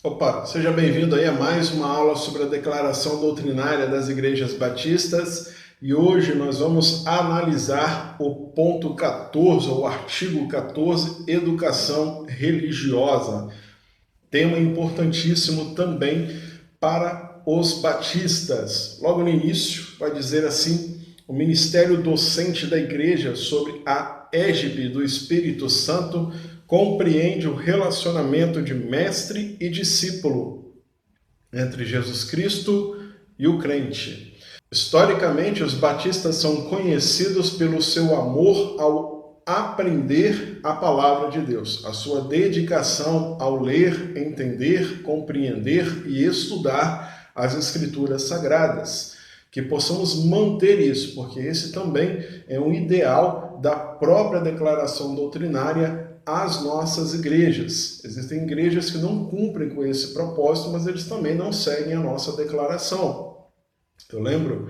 Opa, seja bem-vindo aí a mais uma aula sobre a declaração doutrinária das igrejas batistas e hoje nós vamos analisar o ponto 14, ou o artigo 14, educação religiosa. Tema importantíssimo também para os batistas. Logo no início vai dizer assim: o ministério docente da igreja sobre a égide do Espírito Santo compreende o relacionamento de mestre e discípulo entre Jesus Cristo e o crente. Historicamente, os batistas são conhecidos pelo seu amor ao aprender a palavra de Deus, a sua dedicação ao ler, entender, compreender e estudar as Escrituras Sagradas. Que possamos manter isso, porque esse também é um ideal da própria declaração doutrinária às nossas igrejas. Existem igrejas que não cumprem com esse propósito, mas eles também não seguem a nossa declaração. Eu lembro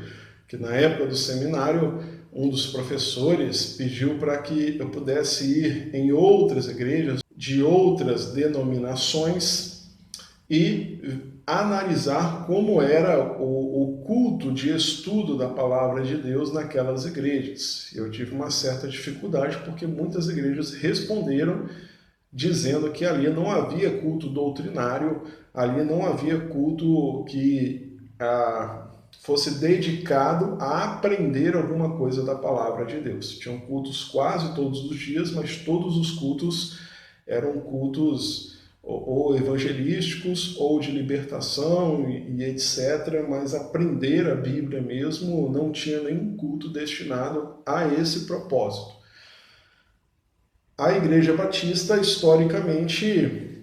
que na época do seminário, um dos professores pediu para que eu pudesse ir em outras igrejas de outras denominações e analisar como era o culto de estudo da palavra de Deus naquelas igrejas. Eu tive uma certa dificuldade porque muitas igrejas responderam dizendo que ali não havia culto doutrinário, ali não havia culto que fosse dedicado a aprender alguma coisa da palavra de Deus. Tinham cultos quase todos os dias, mas todos os cultos eram cultos ou evangelísticos, ou de libertação e etc., mas aprender a Bíblia mesmo não tinha nenhum culto destinado a esse propósito. A Igreja Batista, historicamente,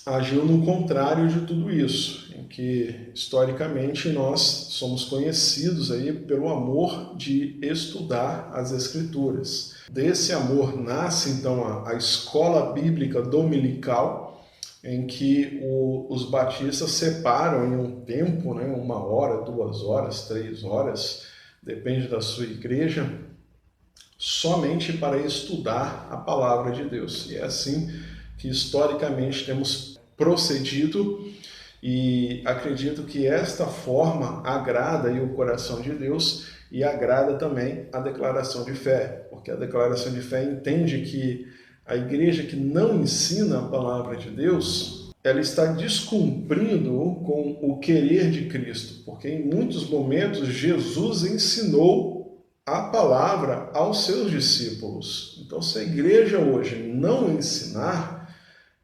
agiu no contrário de tudo isso, em que, historicamente, nós somos conhecidos aí pelo amor de estudar as Escrituras. Desse amor nasce, então, a escola bíblica dominical, em que os batistas separam em um tempo, né, 1 hora, 2 horas, 3 horas, depende da sua igreja, somente para estudar a palavra de Deus. E é assim que, historicamente, temos procedido, e acredito que esta forma agrada aí o coração de Deus e agrada também a declaração de fé, porque a declaração de fé entende que a igreja que não ensina a palavra de Deus, ela está descumprindo com o querer de Cristo, porque em muitos momentos Jesus ensinou a palavra aos seus discípulos. Então, se a igreja hoje não ensinar,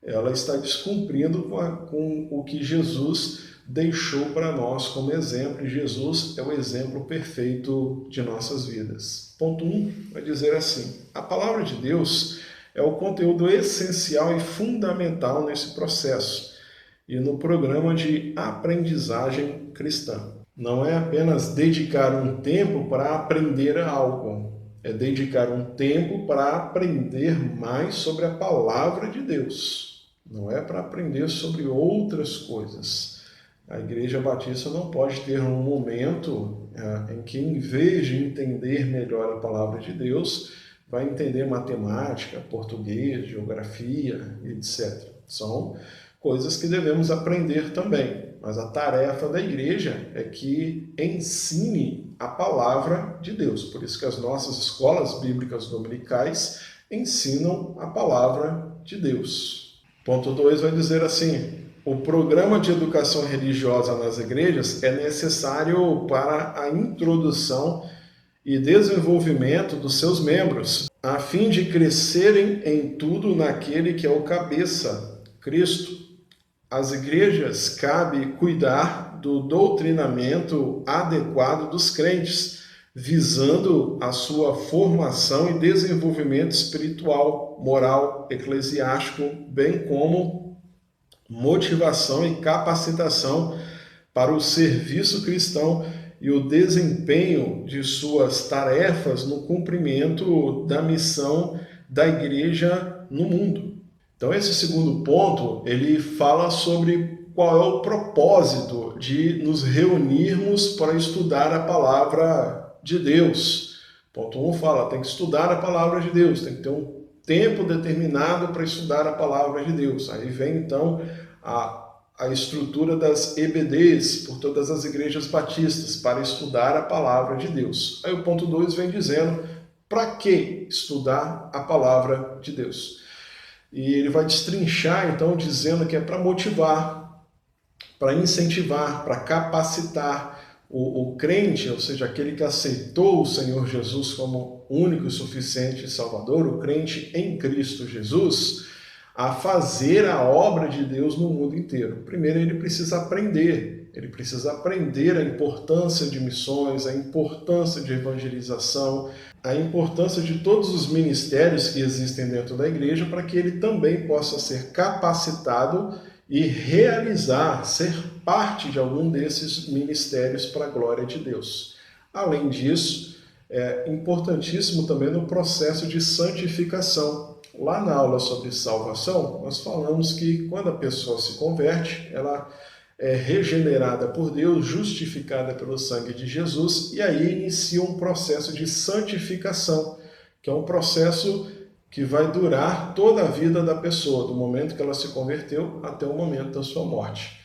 ela está descumprindo com o que Jesus deixou para nós como exemplo, e Jesus é o exemplo perfeito de nossas vidas. Ponto 1 vai dizer assim: a palavra de Deus é o conteúdo essencial e fundamental nesse processo e no programa de aprendizagem cristã. Não é apenas dedicar um tempo para aprender algo, é dedicar um tempo para aprender mais sobre a palavra de Deus. Não é para aprender sobre outras coisas. A Igreja Batista não pode ter um momento em que, em vez de entender melhor a palavra de Deus, vai entender matemática, português, geografia, etc. São coisas que devemos aprender também, mas a tarefa da igreja é que ensine a palavra de Deus. Por isso que as nossas escolas bíblicas dominicais ensinam a palavra de Deus. Ponto 2 vai dizer assim: o programa de educação religiosa nas igrejas é necessário para a introdução e desenvolvimento dos seus membros, a fim de crescerem em tudo naquele que é o cabeça, Cristo. Às igrejas cabe cuidar do doutrinamento adequado dos crentes, visando a sua formação e desenvolvimento espiritual, moral, eclesiástico, bem como motivação e capacitação para o serviço cristão e o desempenho de suas tarefas no cumprimento da missão da igreja no mundo. Então, esse segundo ponto, ele fala sobre qual é o propósito de nos reunirmos para estudar a palavra de Deus. Ponto 1 fala, tem que estudar a palavra de Deus, tem que ter um tempo determinado para estudar a palavra de Deus. Aí vem, então, a estrutura das EBDs por todas as igrejas batistas para estudar a palavra de Deus. Aí o ponto 2 vem dizendo para que estudar a palavra de Deus. E ele vai destrinchar então dizendo que é para motivar, para incentivar, para capacitar o crente, ou seja, aquele que aceitou o Senhor Jesus como único e suficiente Salvador, o crente em Cristo Jesus, a fazer a obra de Deus no mundo inteiro. Primeiro, ele precisa aprender a importância de missões, a importância de evangelização, a importância de todos os ministérios que existem dentro da igreja para que ele também possa ser capacitado e realizar, ser parte de algum desses ministérios para a glória de Deus. Além disso, é importantíssimo também no processo de santificação. Lá na aula sobre salvação, nós falamos que quando a pessoa se converte, ela é regenerada por Deus, justificada pelo sangue de Jesus, e aí inicia um processo de santificação, que é um processo que vai durar toda a vida da pessoa, do momento que ela se converteu até o momento da sua morte.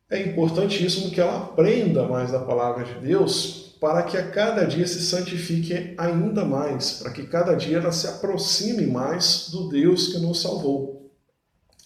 É importantíssimo que ela aprenda mais da palavra de Deus, para que a cada dia se santifique ainda mais, para que cada dia ela se aproxime mais do Deus que nos salvou.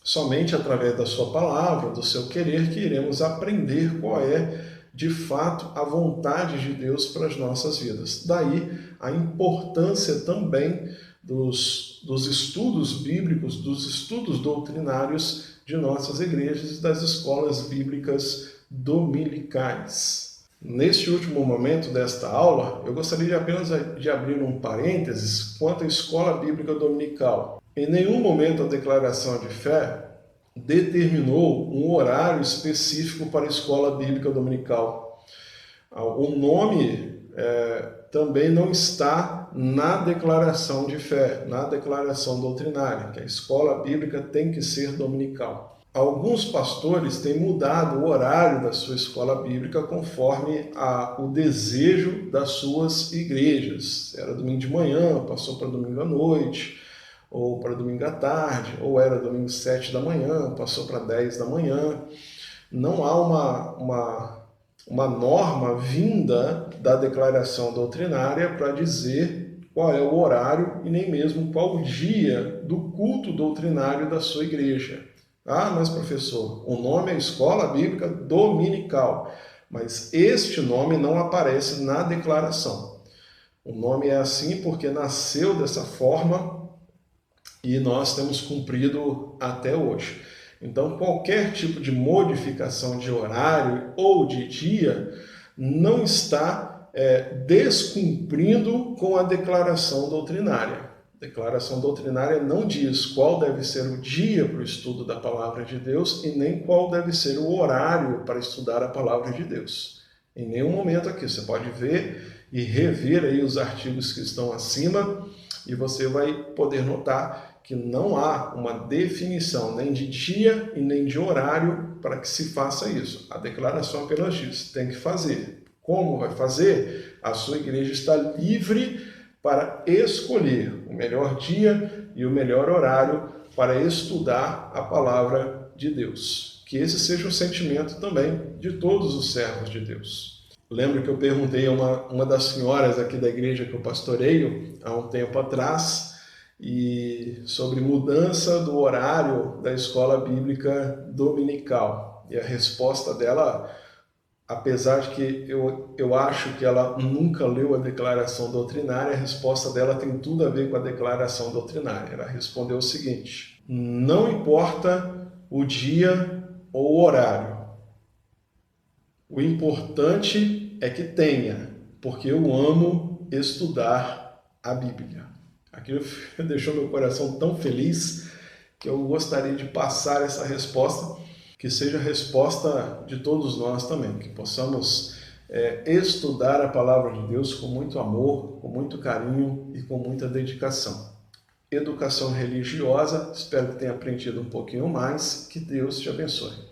Somente através da sua palavra, do seu querer, que iremos aprender qual é, de fato, a vontade de Deus para as nossas vidas. Daí a importância também dos estudos bíblicos, dos estudos doutrinários de nossas igrejas e das escolas bíblicas dominicais. Neste último momento desta aula, eu gostaria de apenas de abrir um parênteses quanto à escola bíblica dominical. Em nenhum momento a declaração de fé determinou um horário específico para a escola bíblica dominical. O nome também não está na declaração de fé, na declaração doutrinária, que a escola bíblica tem que ser dominical. Alguns pastores têm mudado o horário da sua escola bíblica conforme o desejo das suas igrejas. Era domingo de manhã, passou para domingo à noite, ou para domingo à tarde, ou era domingo 7 da manhã, passou para 10 da manhã. Não há uma norma vinda da declaração doutrinária para dizer qual é o horário e nem mesmo qual o dia do culto doutrinário da sua igreja. Ah, mas professor, o nome é Escola Bíblica Dominical, mas este nome não aparece na declaração. O nome é assim porque nasceu dessa forma e nós temos cumprido até hoje. Então, qualquer tipo de modificação de horário ou de dia não está descumprindo com a declaração doutrinária. A declaração doutrinária não diz qual deve ser o dia para o estudo da palavra de Deus e nem qual deve ser o horário para estudar a palavra de Deus. Em nenhum momento aqui. Você pode ver e rever aí os artigos que estão acima e você vai poder notar que não há uma definição nem de dia e nem de horário para que se faça isso. A declaração apenas diz, tem que fazer. Como vai fazer? A sua igreja está livre para escolher o melhor dia e o melhor horário para estudar a palavra de Deus. Que esse seja o sentimento também de todos os servos de Deus. Lembro que eu perguntei a uma das senhoras aqui da igreja que eu pastoreio há um tempo atrás e sobre mudança do horário da escola bíblica dominical. E a resposta dela, apesar de que eu acho que ela nunca leu a declaração doutrinária, a resposta dela tem tudo a ver com a declaração doutrinária. Ela respondeu o seguinte: não importa o dia ou o horário, o importante é que tenha, porque eu amo estudar a Bíblia. Aquilo deixou meu coração tão feliz que eu gostaria de passar essa resposta, que seja a resposta de todos nós também, que possamos estudar a palavra de Deus com muito amor, com muito carinho e com muita dedicação. Educação religiosa, espero que tenha aprendido um pouquinho mais, que Deus te abençoe.